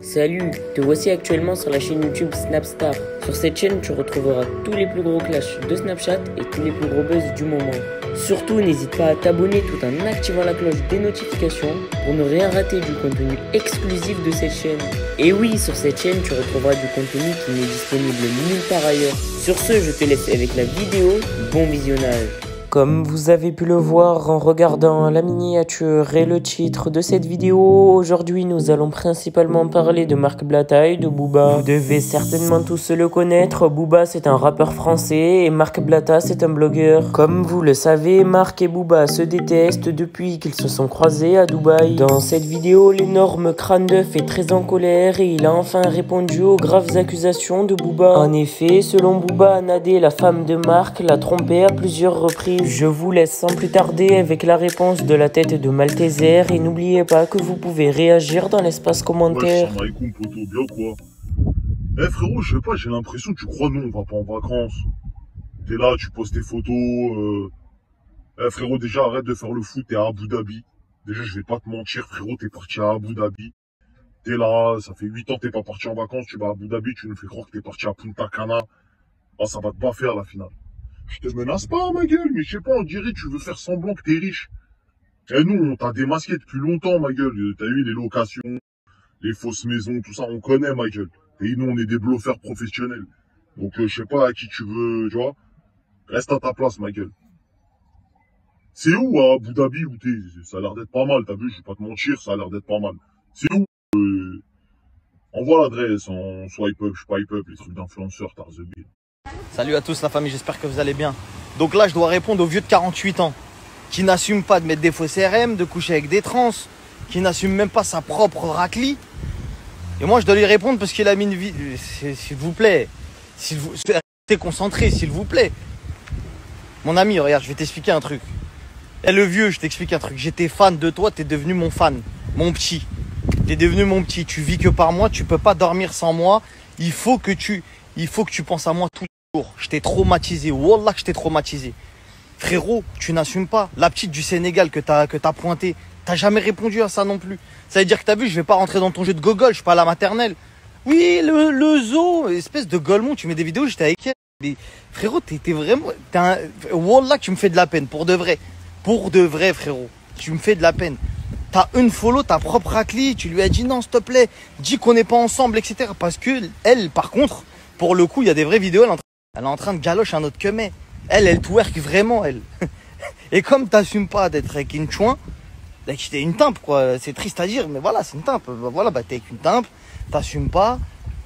Salut, te voici actuellement sur la chaîne YouTube Snapstar. Sur cette chaîne, tu retrouveras tous les plus gros clashs de Snapchat et tous les plus gros buzz du moment. Surtout, n'hésite pas à t'abonner tout en activant la cloche des notifications pour ne rien rater du contenu exclusif de cette chaîne. Et oui, sur cette chaîne, tu retrouveras du contenu qui n'est disponible nulle part ailleurs. Sur ce, je te laisse avec la vidéo. Bon visionnage. Comme vous avez pu le voir en regardant la miniature et le titre de cette vidéo, aujourd'hui nous allons principalement parler de Marc Blatta et de Booba. Vous devez certainement tous le connaître, Booba c'est un rappeur français et Marc Blatta c'est un blogueur. Comme vous le savez, Marc et Booba se détestent depuis qu'ils se sont croisés à Dubaï. Dans cette vidéo, l'énorme crâne d'œuf est très en colère et il a enfin répondu aux graves accusations de Booba. En effet, selon Booba, Nadé, la femme de Marc, l'a trompé à plusieurs reprises. Je vous laisse sans plus tarder avec la réponse de la tête de Malteser et n'oubliez pas que vous pouvez réagir dans l'espace commentaire. Ouais, poteau, bien quoi. Eh frérot, je sais pas, j'ai l'impression que tu crois non, on va pas en vacances. T'es là, tu postes tes photos. Eh frérot, déjà arrête de faire le foot, t'es à Abu Dhabi. Déjà je vais pas te mentir frérot, t'es parti à Abu Dhabi. T'es là, ça fait 8 ans que t'es pas parti en vacances, tu vas à Abu Dhabi, tu nous fais croire que t'es parti à Punta Cana. Ah ça va te pas faire la finale. Je te menace pas, ma gueule, mais je sais pas, on dirait que tu veux faire semblant que t'es riche. Et nous, on t'a démasqué depuis longtemps, ma gueule. T'as eu les locations, les fausses maisons, tout ça, on connaît, ma gueule. Et nous, on est des bluffeurs professionnels. Donc, je sais pas à qui tu veux, tu vois. Reste à ta place, ma gueule. C'est où, à Abu Dhabi, où t'es? Ça a l'air d'être pas mal, t'as vu, je vais pas te mentir, ça a l'air d'être pas mal. C'est où? Envoie l'adresse en swipe up, swipe up, les trucs d'influenceurs, t'as the bill. Salut à tous la famille, j'espère que vous allez bien. Donc là je dois répondre aux vieux de 48 ans qui n'assume pas de mettre des faux CRM, de coucher avec des trans, qui n'assume même pas sa propre raclie. Et moi je dois lui répondre parce qu'il a mis une vie. S'il vous plaît, restez concentré s'il vous plaît. Mon ami, regarde, je vais t'expliquer un truc. Eh le vieux, je t'explique un truc. J'étais fan de toi, t'es devenu mon fan, mon petit. T'es devenu mon petit, tu vis que par moi, tu peux pas dormir sans moi. Il faut que tu penses à moi tout. Je t'ai traumatisé, wallah que je t'ai traumatisé. Frérot, tu n'assumes pas. La petite du Sénégal que t'as pointée, t'as jamais répondu à ça non plus. Ça veut dire que t'as vu, je vais pas rentrer dans ton jeu de gogol, je suis pas à la maternelle. Oui, le zoo, espèce de golemon, tu mets des vidéos, j'étais avec elle. Mais frérot, t'es vraiment... Wallah que tu me fais de la peine, pour de vrai. Pour de vrai, frérot. Tu me fais de la peine. T'as une follow, ta propre raclie, tu lui as dit non, s'il te plaît, dis qu'on n'est pas ensemble, etc. Parce que elle, par contre, pour le coup, il y a des vraies vidéos, elle est en train de galocher un autre que mais. Elle twerk vraiment, elle. Et comme t'assumes pas d'être avec une chouin, t'es une timpe, quoi. C'est triste à dire, mais voilà, c'est une timpe. Voilà, t'es avec une timpe, t'assumes pas.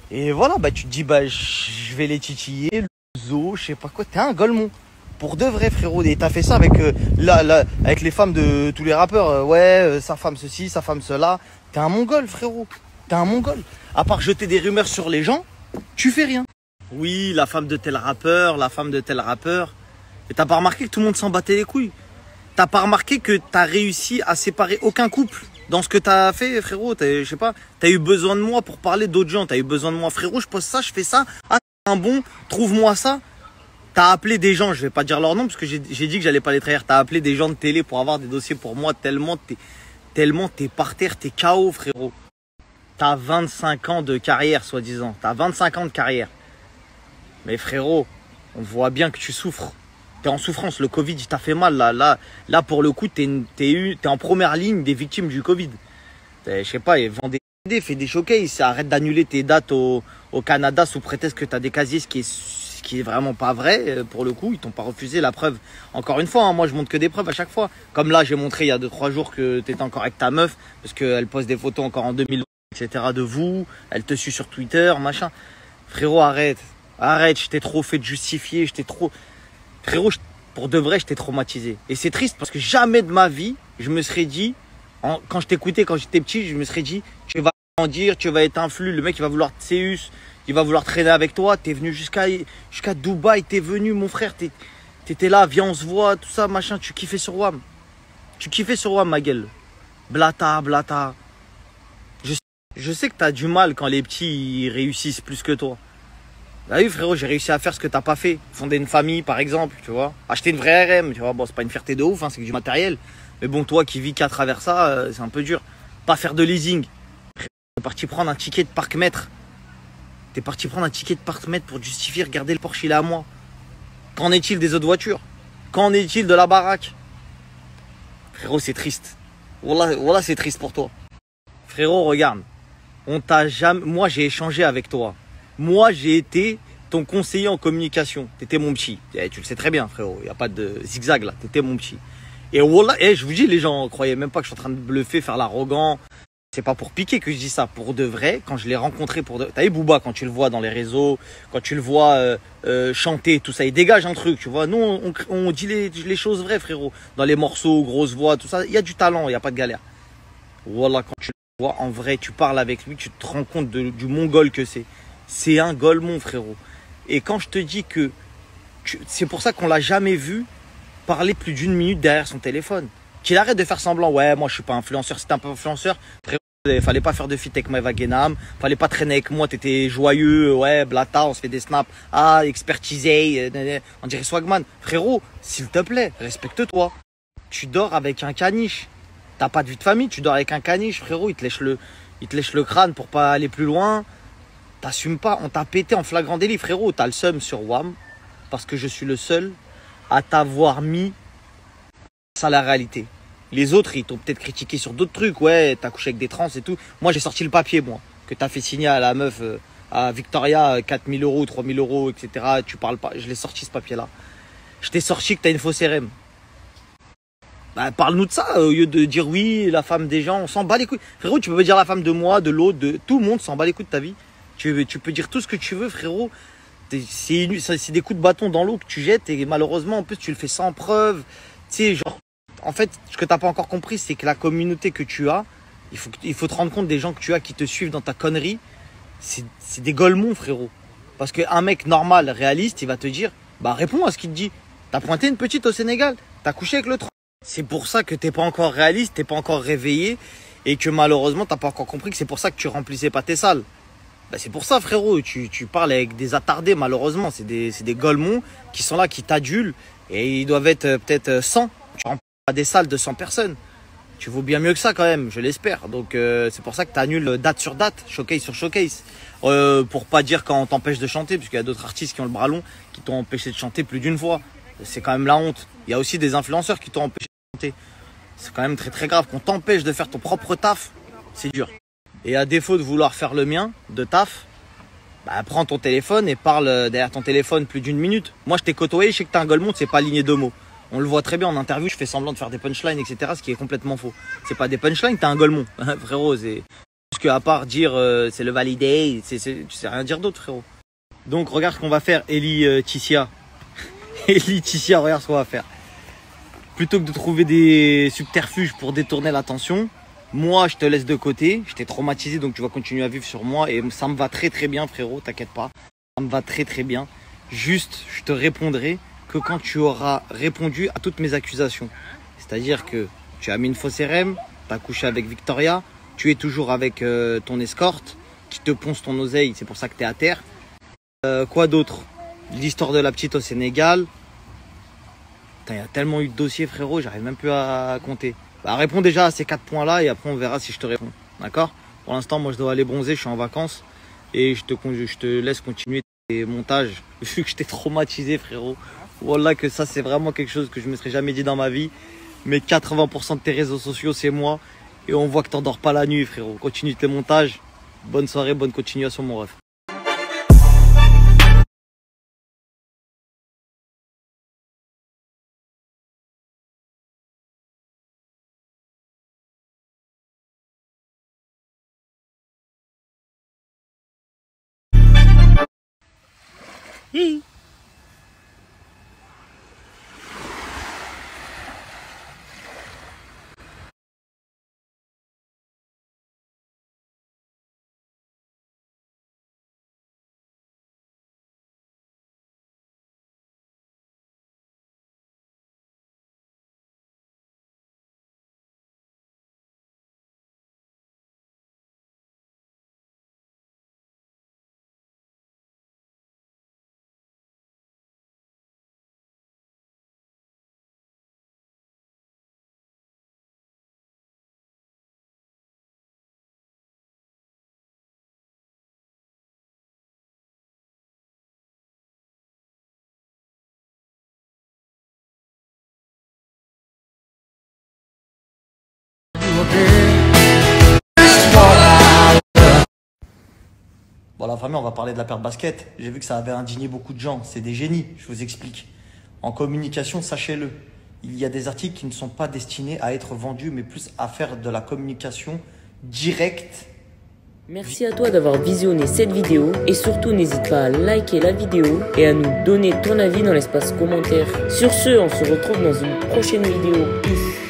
Et voilà, tu te dis, je vais les titiller, le zoo, je sais pas quoi. T'es un golemon. Pour de vrai, frérot. Et t'as fait ça avec, avec les femmes de tous les rappeurs. Sa femme ceci, sa femme cela. T'es un mongol, frérot. T'es un mongol. À part jeter des rumeurs sur les gens, tu fais rien. Oui, la femme de tel rappeur, la femme de tel rappeur. Et t'as pas remarqué que tout le monde s'en battait les couilles? T'as pas remarqué que t'as réussi à séparer aucun couple dans ce que t'as fait, frérot? Je sais pas, t'as eu besoin de moi pour parler d'autres gens. T'as eu besoin de moi, frérot, je poste ça, je fais ça. Ah, un bon, trouve-moi ça. T'as appelé des gens, je vais pas dire leur nom parce que j'ai dit que j'allais pas les trahir. T'as appelé des gens de télé pour avoir des dossiers pour moi tellement t'es par terre, t'es KO, frérot. T'as 25 ans de carrière, soi-disant. T'as 25 ans de carrière. Mais frérot, on voit bien que tu souffres. T'es en souffrance, le Covid, il t'a fait mal. Là pour le coup, t'es en première ligne des victimes du Covid. Je sais pas, vend des CD, fais des showcases, arrête d'annuler tes dates au Canada sous prétexte que t'as des casiers, ce qui est vraiment pas vrai. Pour le coup, ils t'ont pas refusé la preuve. Encore une fois, hein, moi je montre que des preuves à chaque fois. Comme là, j'ai montré il y a 2-3 jours que t'étais encore avec ta meuf, parce qu'elle poste des photos encore en 2020, etc. de vous. Elle te suit sur Twitter, machin. Frérot, arrête. Arrête, je t'ai trop fait de justifier, Frérot, pour de vrai, je t'ai traumatisé. Et c'est triste parce que jamais de ma vie, je me serais dit, quand je t'écoutais, quand j'étais petit, je me serais dit, tu vas grandir, tu vas être influ, le mec il va vouloir te séus, il va vouloir traîner avec toi, t'es venu jusqu'à Dubaï, t'es venu mon frère, t'étais là, viens on se voit, tout ça, machin, tu kiffais sur WAM. Tu kiffais sur WAM, ma gueule. Blata. Je sais que t'as du mal quand les petits ils réussissent plus que toi. Bah oui frérot, j'ai réussi à faire ce que t'as pas fait. Fonder une famille par exemple, tu vois. Acheter une vraie RM, tu vois. Bon, c'est pas une fierté de ouf, hein, c'est que du matériel. Mais bon, toi qui vis qu'à travers ça, c'est un peu dur. Pas faire de leasing. T'es parti prendre un ticket de parc-mètre. T'es parti prendre un ticket de parc-mètre pour justifier, regarder le Porsche, il est à moi. Qu'en est-il des autres voitures? Qu'en est-il de la baraque? Frérot, c'est triste. Voilà, c'est triste pour toi. Frérot, regarde. On t'a jamais... Moi, j'ai échangé avec toi. Moi, j'ai été ton conseiller en communication. T'étais mon petit. Tu le sais très bien, frérot. Il n'y a pas de zigzag là. T'étais mon petit. Et voilà, je vous dis, les gens croyaient même pas que je suis en train de bluffer, faire l'arrogant. C'est pas pour piquer que je dis ça. Pour de vrai, quand je l'ai rencontré pour de... T'as vu Booba, quand tu le vois dans les réseaux, quand tu le vois chanter, tout ça, il dégage un truc, tu vois. Nous, on dit les choses vraies, frérot. Dans les morceaux, grosses voix, tout ça, il y a du talent, il n'y a pas de galère. Voilà, quand tu le vois en vrai, tu parles avec lui, tu te rends compte du mongol que c'est. C'est un golemon, frérot. Et quand je te dis que... C'est pour ça qu'on l'a jamais vu parler plus d'une minute derrière son téléphone. Qu'il arrête de faire semblant. Ouais, moi je suis pas influenceur. Si t'es un peu influenceur, frérot, fallait pas faire de feat avec Maëva Guénam. Fallait pas traîner avec moi. T'étais joyeux. Ouais, blata, on se fait des snaps. Ah, expertisé. On dirait Swagman. Frérot, s'il te plaît, respecte-toi. Tu dors avec un caniche. T'as pas de vie de famille. Tu dors avec un caniche, frérot. Il te lèche le crâne pour pas aller plus loin. T'assumes pas. On t'a pété en flagrant délit, frérot. T'as le seum sur WAM. Parce que je suis le seul à t'avoir mis à la réalité. Les autres, ils t'ont peut-être critiqué sur d'autres trucs. Ouais, t'as couché avec des trans et tout. Moi, j'ai sorti le papier, moi, que t'as fait signer à la meuf, à Victoria, 4 000 euros, 3 000 euros, etc. Tu parles pas. Je l'ai sorti, ce papier-là. Je t'ai sorti que t'as une fausse RM. Bah, parle-nous de ça, au lieu de dire oui, la femme des gens, on s'en bat les couilles. Frérot, tu peux dire la femme de moi, de l'autre, de tout le monde s'en bat les couilles de ta vie. Tu peux dire tout ce que tu veux, frérot. C'est des coups de bâton dans l'eau que tu jettes et malheureusement, en plus, tu le fais sans preuve. Tu sais, genre, en fait, ce que t'as pas encore compris, c'est que la communauté que tu as, il faut te rendre compte des gens que tu as qui te suivent dans ta connerie. C'est des golemons, frérot. Parce qu'un mec normal, réaliste, il va te dire, bah, réponds à ce qu'il te dit. T'as pointé une petite au Sénégal, t'as couché avec le tronc. C'est pour ça que t'es pas encore réaliste, t'es pas encore réveillé et que malheureusement, t'as pas encore compris que c'est pour ça que tu remplissais pas tes salles. Bah c'est pour ça, frérot, tu parles avec des attardés, malheureusement. C'est des golemons qui sont là, qui t'adulent. Et ils doivent être peut-être 100. Tu remplis pas des salles de 100 personnes. Tu vaux bien mieux que ça quand même, je l'espère. Donc c'est pour ça que tu annules date sur date, showcase sur showcase. Pour pas dire quand on t'empêche de chanter, puisqu'il y a d'autres artistes qui ont le bras long, qui t'ont empêché de chanter plus d'une fois. C'est quand même la honte. Il y a aussi des influenceurs qui t'ont empêché de chanter. C'est quand même très très grave. Qu'on t'empêche de faire ton propre taf, c'est dur. Et à défaut de vouloir faire le mien, de taf, bah, prends ton téléphone et parle derrière ton téléphone plus d'une minute. Moi, je t'ai côtoyé, je sais que t'es un golemon, c'est pas aligné deux mots. On le voit très bien en interview, je fais semblant de faire des punchlines, etc. Ce qui est complètement faux. C'est pas des punchlines, t'es un golemon. Frérot, c'est juste qu'à part dire c'est le validé, tu sais rien dire d'autre, frérot. Donc, regarde ce qu'on va faire, Eli Tissia. Eli Tissia, regarde ce qu'on va faire. Plutôt que de trouver des subterfuges pour détourner l'attention, moi, je te laisse de côté. Je t'ai traumatisé, donc tu vas continuer à vivre sur moi. Et ça me va très très bien, frérot, t'inquiète pas. Ça me va très très bien. Juste, je te répondrai que quand tu auras répondu à toutes mes accusations. C'est-à-dire que tu as mis une fausse RM, tu as couché avec Victoria, tu es toujours avec ton escorte, qui te ponce ton oseille, c'est pour ça que tu es à terre. Quoi d'autre? L'histoire de la petite au Sénégal. Il y a tellement eu de dossiers, frérot, j'arrive même plus à compter. Bah, réponds déjà à ces 4 points-là et après on verra si je te réponds. D'accord? Pour l'instant, moi je dois aller bronzer, je suis en vacances et je te laisse continuer tes montages. Vu que je t'ai traumatisé, frérot. Voilà que ça, c'est vraiment quelque chose que je me serais jamais dit dans ma vie. Mais 80% de tes réseaux sociaux, c'est moi. Et on voit que t'endors pas la nuit, frérot. Continue tes montages. Bonne soirée, bonne continuation, mon ref. Hi. Bon, la famille, on va parler de la paire de basket. J'ai vu que ça avait indigné beaucoup de gens. C'est des génies, je vous explique. En communication, sachez-le, il y a des articles qui ne sont pas destinés à être vendus, mais plus à faire de la communication directe. Merci à toi d'avoir visionné cette vidéo et surtout n'hésite pas à liker la vidéo et à nous donner ton avis dans l'espace commentaire. Sur ce, on se retrouve dans une prochaine vidéo. Peace.